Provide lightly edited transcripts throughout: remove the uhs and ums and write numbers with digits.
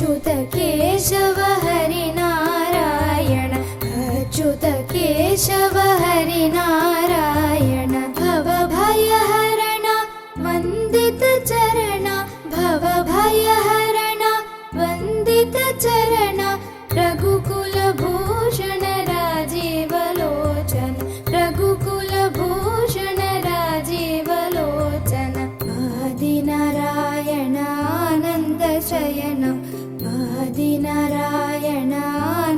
अच्युत केशव हरिनारायण अच्युत केशव हरिनारायण भवभयहरण वन्दित चरण भवभयहरण वन्दित चरण रघुकुलभूषण राजीवलोचन रघुकुलभूषण राजीवलोचन आदिनारायणानन्दशयनं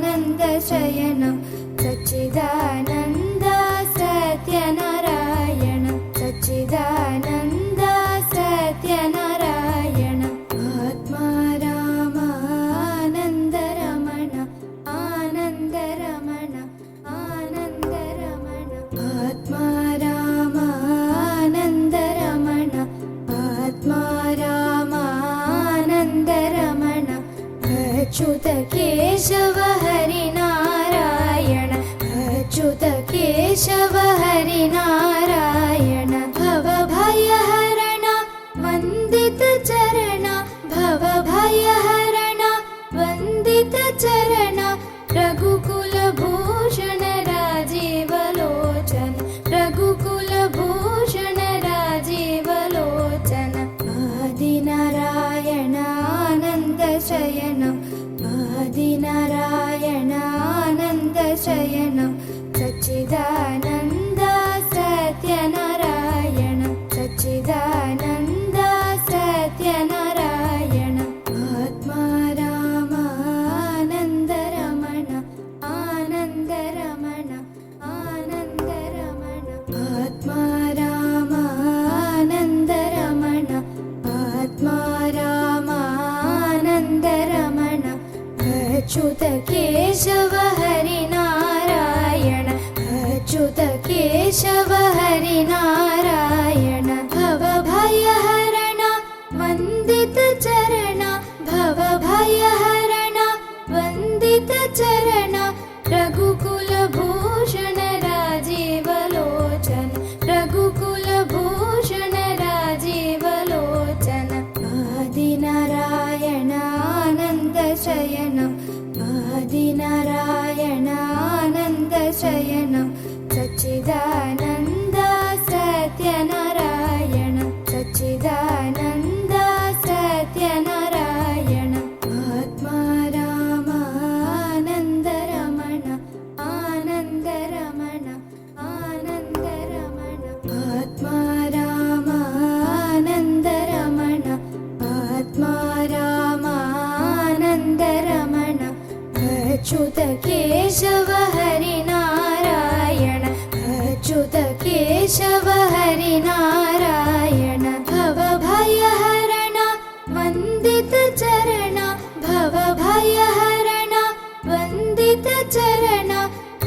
आदिनारायणानन्दशयनं सच्चिदानन्द सत्यनारायण सच्चिदानन्द सत्यनारायण आत्मा रामानन्दरमण आनन्दरमण आनन्दरमण आत्मा रामानन्दरमण आत्मा रामानन्दरमण अच्युत केशव हरिनारायण अच्युत केशव हरिनारायण भवभयहरण वन्दित चरण भवभयहरण वन्दित चरण रघुकुलभूषण राजीवलोचन रघुकुलभूषण राजीवलोचन आदिनारायणानन्दशयनं आदिनारायणानन्दशयनं सच्चिदानन्द सत्यनारायण सच्चिदानन्द सत्यनारायण आत्मा रामानन्दरमण आनन्दरमण आनन्दरमण आत्मा रामानन्दरमण आत्मा रामानन्दरमण अच्युत केशव हरिनारायण अच्युत केशव हरिनारायण भवभयहरण वन्दित चरण भवभयहरण वन्दित चरण रघुकुलभूषण राजीवलोचन रघुकुलभूषण राजीवलोचन आदिनारायणानन्दशयनं आदिनारायणानन्दशयनं सच्चिदानन्द सत्यनारायण सच्चिदानन्द सत्यनारायण आत्मा रामानन्दरमण आनन्दरमण आनन्दरमण आत्मा रामानन्दरमण आत्मा रामानन्दरमण अच्युत केशव हरिनारायण अच्युत केशव हरिनारायण भवभयहरण वन्दित चरण भवभयहरण वन्दित चरण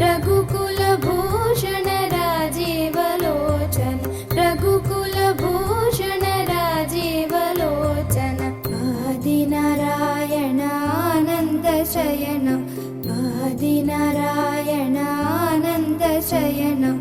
रघुकुलभूषण राजीवलोचन रघुकुलभूषण राजीवलोचन आदिनारायणानन्दशयनं आदिनारायणानन्दशयनं